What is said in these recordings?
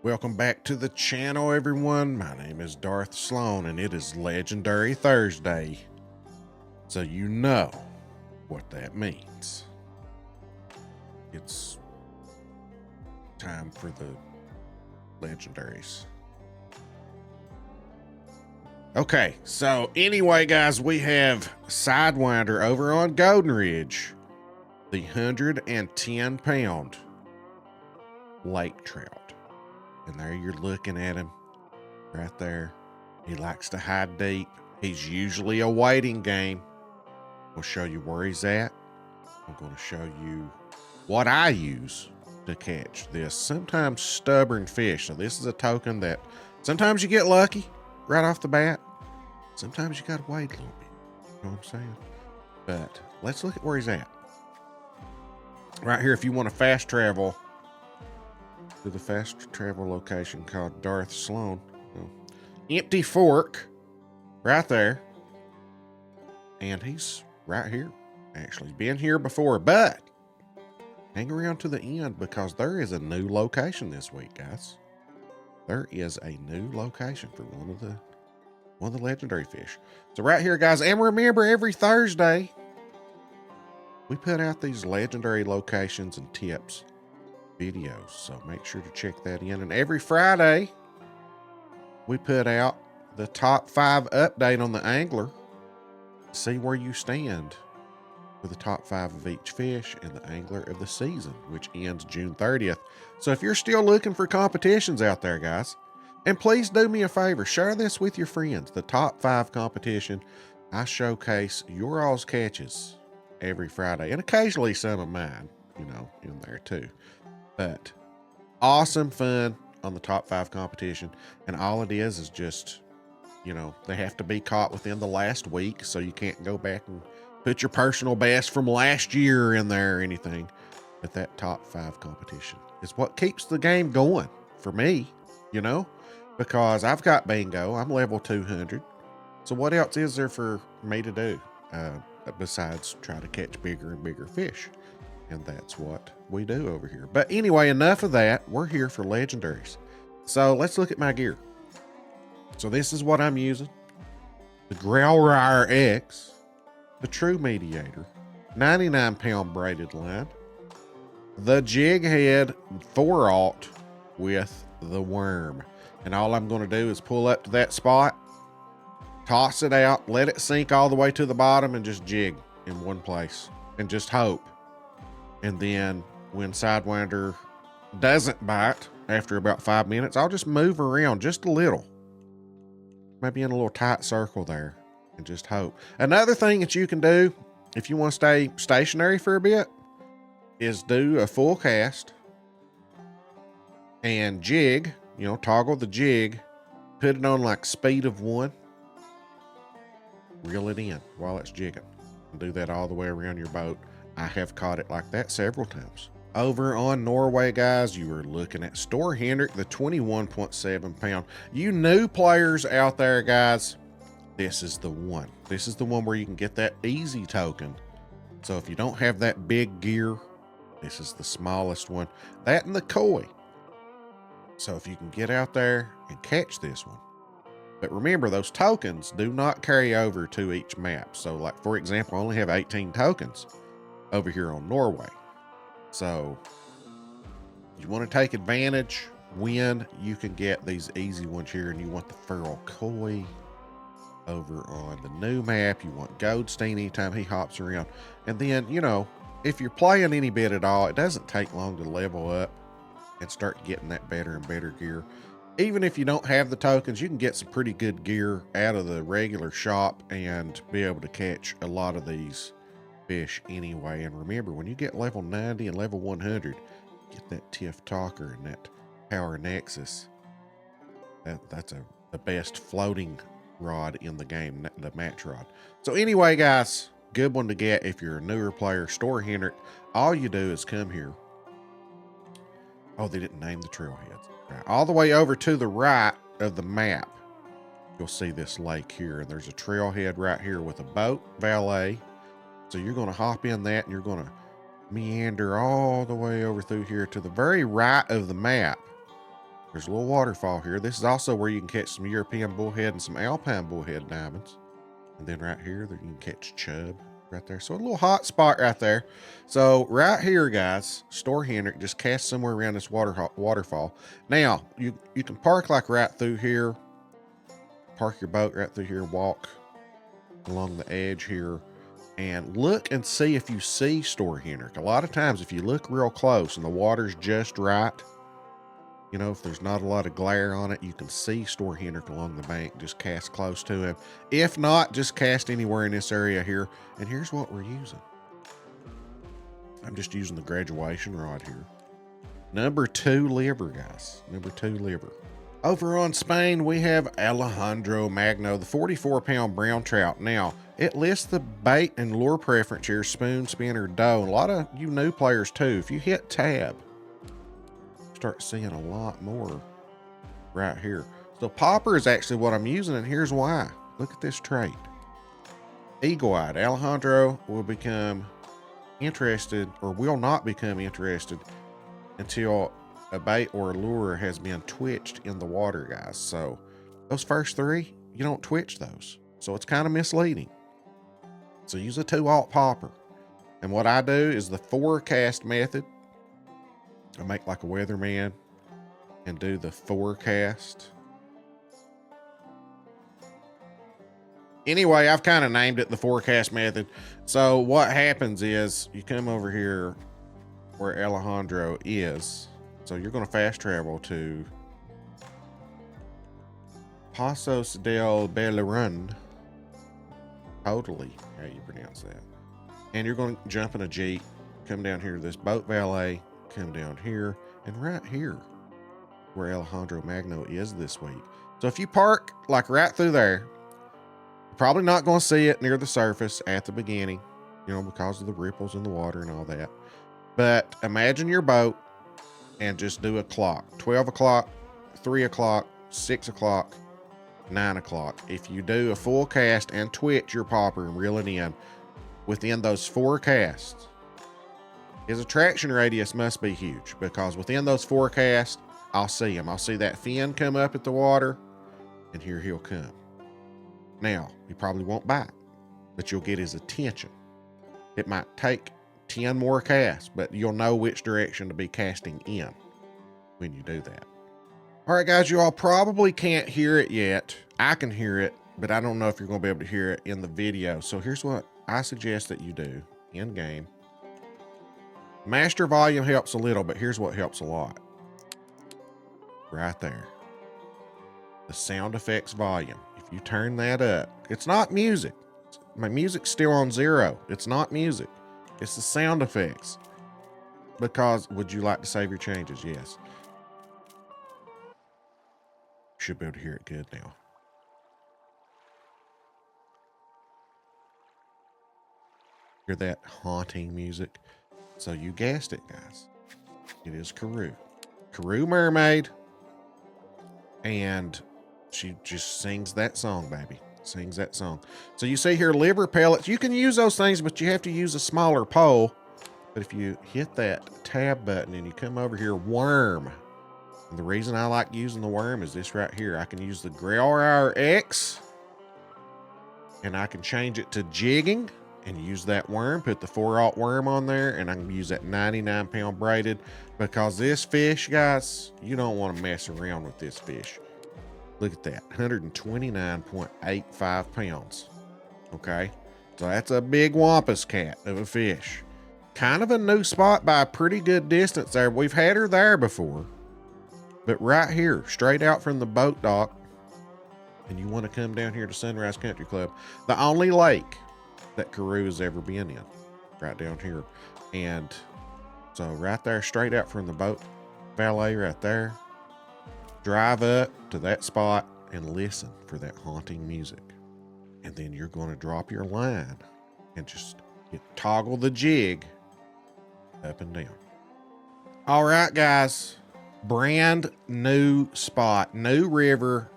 Welcome back to the channel, everyone. My name is Darth Slone, and it is Legendary Thursday. So you know what that means. It's time for the legendaries. Okay, so anyway, guys, we have Sidewinder over on Golden Ridge, the 110-pound lake trout. And there you're looking at him right there. He likes to hide deep. He's usually a waiting game. We'll show you where he's at. I'm going to show you what I use to catch this sometimes stubborn fish. So this is a token that sometimes you get lucky right off the bat. Sometimes you got to wait a little bit. You know what I'm saying? But let's look at where he's at. Right here, if you want to fast travel to the fast travel location called Darth Slone. Empty fork right there. And he's right here. Actually been here before, but hang around to the end because there is a new location this week, guys. There is a new location for one of the legendary fish. So right here, guys, and remember, every Thursday we put out these legendary locations and tips videos, so make sure to check that in. And every Friday we put out the top 5 update on the angler. See where you stand for the top 5 of each fish and the angler of the season, which ends June 30th. So if you're still looking for competitions out there, guys, and please do me a favor, share this with your friends. The top 5 competition, I showcase your all's catches every Friday, and occasionally some of mine, you know, in there too. But awesome fun on the top 5 competition. And all it is just, you know, they have to be caught within the last week. So you can't go back and put your personal best from last year in there or anything. But that top 5 competition is what keeps the game going for me, you know, because I've got bingo. I'm level 200. So what else is there for me to do besides try to catch bigger and bigger fish? And that's what we do over here. But anyway, enough of that. We're here for legendaries. So let's look at my gear. So this is what I'm using. The Growlire X, the True Mediator, 99-pound braided line, the Jig Head 4-aught with the worm. And all I'm going to do is pull up to that spot, toss it out, let it sink all the way to the bottom, and just jig in one place and just hope. And then when Sidewinder doesn't bite after about 5 minutes, I'll just move around just a little. Maybe in a little tight circle there and just hope. Another thing that you can do if you want to stay stationary for a bit is do a full cast and jig, you know, toggle the jig, put it on like speed of 1, reel it in while it's jigging. And do that all the way around your boat. I have caught it like that several times. Over on Norway, guys, you are looking at Store Hendrick, the 21.7 pound. You new players out there, guys, this is the one. This is the one where you can get that easy token. So if you don't have that big gear, this is the smallest one. That and the koi. So if you can get out there and catch this one. But remember, those tokens do not carry over to each map. So like, for example, I only have 18 tokens over here on Norway. So you want to take advantage when you can get these easy ones here, and you want the feral koi over on the new map. You want Goldstein anytime he hops around. And then, you know, if you're playing any bit at all, it doesn't take long to level up and start getting that better and better gear. Even if you don't have the tokens, you can get some pretty good gear out of the regular shop and be able to catch a lot of these fish anyway. And remember, when you get level 90 and level 100, get that Tiff Talker and that Power Nexus. That's the best floating rod in the game, the match rod. So anyway, guys, good one to get if you're a newer player. Store Hendrick. All you do is come here. Oh, they didn't name the trailheads. Right. All the way over to the right of the map, you'll see this lake here, and there's a trailhead right here with a boat valet. So you're going to hop in that, and you're going to meander all the way over through here to the very right of the map. There's a little waterfall here. This is also where you can catch some European bullhead and some Alpine bullhead diamonds. And then right here, you can catch chub right there. So a little hot spot right there. So right here, guys, Store Hendrick, just cast somewhere around this waterfall. Now, you can park like right through here. Park your boat right through here. Walk along the edge here. And look and see if you see Store Hendrick. A lot of times, if you look real close and the water's just right, you know, if there's not a lot of glare on it, you can see Store Hendrick along the bank. Just cast close to him. If not, just cast anywhere in this area here. And here's what we're using. I'm just using the graduation rod here. Number 2 liver, guys. Number 2 liver. Over on Spain, we have Alejandro Magno, the 44-pound brown trout. Now, it lists the bait and lure preference here, spoon, spinner, dough. And a lot of you new players too. If you hit tab, start seeing a lot more right here. So popper is actually what I'm using, and here's why. Look at this trait. Eagle-eyed. Alejandro will become interested, or will not become interested, until a bait or a lure has been twitched in the water, guys. So those first 3, you don't twitch those. So it's kind of misleading. So use a 2-aught popper. And what I do is the 4-cast method. I make like a weatherman and do the 4-cast. Anyway, I've kind of named it the 4-cast method. So what happens is you come over here where Alejandro is. So you're going to fast travel to Pasos del Belerun. Totally how you pronounce that. And you're going to jump in a Jeep, come down here to this boat valet, come down here, and right here where Alejandro Magno is this week. So if you park like right through there, you're probably not going to see it near the surface at the beginning, you know, because of the ripples in the water and all that. But imagine your boat and just do a clock. 12 o'clock, 3 o'clock, 6 o'clock, 9 o'clock. If you do a full cast and twitch your popper and reel it in within those 4 casts, his attraction radius must be huge, because within those 4 casts, I'll see him. I'll see that fin come up at the water, and here he'll come. Now, he probably won't bite, but you'll get his attention. It might take 10 more casts, but you'll know which direction to be casting in when you do that. All right, guys, you all probably can't hear it yet. I can hear it, but I don't know if you're going to be able to hear it in the video. So here's what I suggest that you do in game. Master volume helps a little, but here's what helps a lot. Right there. The sound effects volume. If you turn that up, it's not music. My music's still on 0. It's not music. It's the sound effects. Because, would you like to save your changes? Yes. Should be able to hear it good now. Hear that haunting music? So you guessed it, guys. It is Karoo. Karoo Mermaid. And she just sings that song, baby. Sings that song. So you see here, liver pellets. You can use those things, but you have to use a smaller pole. But if you hit that tab button and you come over here, worm. And the reason I like using the worm is this right here. I can use the Growler X, and I can change it to jigging and use that worm, put the 4-aught worm on there, and I can use that 99-pound braided, because this fish, guys, you don't want to mess around with this fish. Look at that, 129.85 pounds. Okay, so that's a big wampus cat of a fish. Kind of a new spot by a pretty good distance there. We've had her there before, but right here, straight out from the boat dock, and you want to come down here to Sunrise Country Club, the only lake that Karoo has ever been in, right down here. And so right there, straight out from the boat valet right there, drive up to that spot and listen for that haunting music. And then you're going to drop your line and just toggle the jig up and down. All right, guys, brand new spot, new river,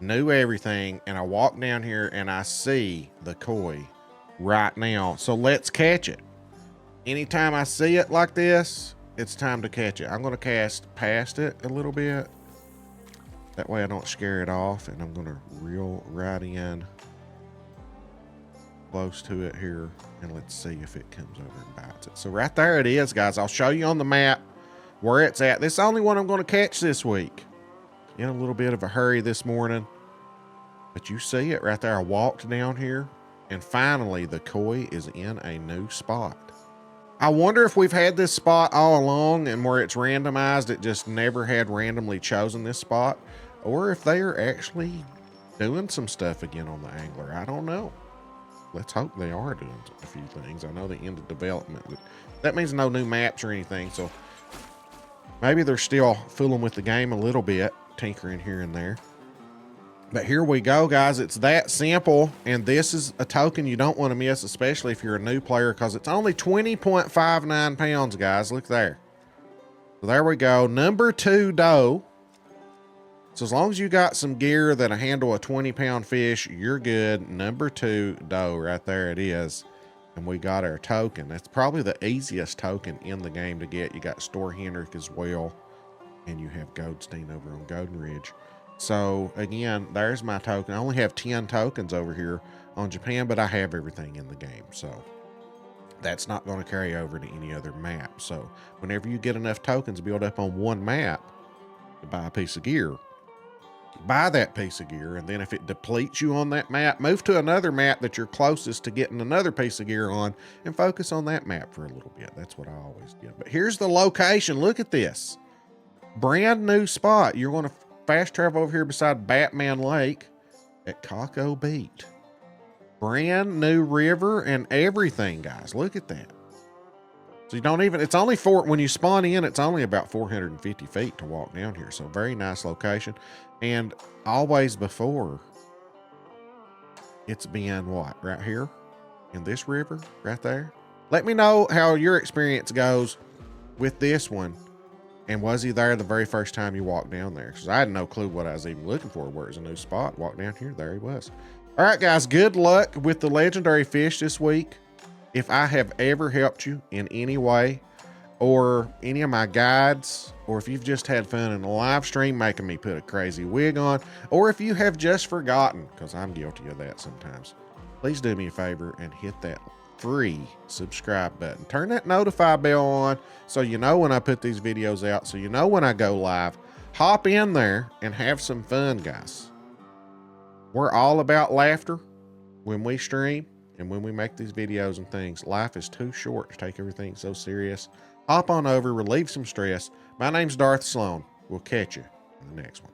new everything. And I walk down here and I see the koi right now. So let's catch it. Anytime I see it like this, it's time to catch it. I'm going to cast past it a little bit That way I don't scare it off, and I'm gonna reel right in close to it here, and let's see if it comes over and bites it. So right there it is, guys. I'll show you on the map where it's at. This is the only one I'm gonna catch this week. In a little bit of a hurry this morning, but you see it right there. I walked down here, and finally the koi is in a new spot. I wonder if we've had this spot all along, and where it's randomized, it just never had randomly chosen this spot, or if they are actually doing some stuff again on the angler. I don't know. Let's hope they are doing a few things. I know they ended development, but that means no new maps or anything, so maybe they're still fooling with the game a little bit, tinkering here and there. But here we go, guys. It's that simple, and this is a token you don't want to miss, especially if you're a new player, because it's only 20.59 pounds, guys. Look there. So there we go. Number 2 doe. So as long as you got some gear that'll handle a 20-pound fish, you're good. Number 2 doe, right there it is. And we got our token. That's probably the easiest token in the game to get. You got Store Henrik as well, and you have Goldstein over on Golden Ridge. So again, there's my token. I only have 10 tokens over here on Japan, but I have everything in the game. So that's not going to carry over to any other map. So whenever you get enough tokens built up on one map to buy a piece of gear, buy that piece of gear, and then if it depletes you on that map, move to another map that you're closest to getting another piece of gear on, and focus on that map for a little bit. That's what I always did. But here's the location. Look at this. Brand new spot. You're going to fast travel over here beside Batman Lake at Kako Beach. Brand new river and everything, guys. Look at that. So you don't even, it's only when you spawn in, it's only about 450 feet to walk down here. So very nice location. And always before, it's been what? Right here in this river right there. Let me know how your experience goes with this one. And was he there the very first time you walked down there? Because I had no clue what I was even looking for, where it was a new spot. Walked down here, there he was. All right, guys, good luck with the legendary fish this week. If I have ever helped you in any way, or any of my guides, or if you've just had fun in a live stream making me put a crazy wig on, or if you have just forgotten, because I'm guilty of that sometimes, please do me a favor and hit that free subscribe button. Turn that notify bell on so you know when I put these videos out, so you know when I go live. Hop in there and have some fun, guys. We're all about laughter when we stream and when we make these videos and things. Life is too short to take everything so serious. Hop on over, relieve some stress. My name's Darth Slone. We'll catch you in the next one.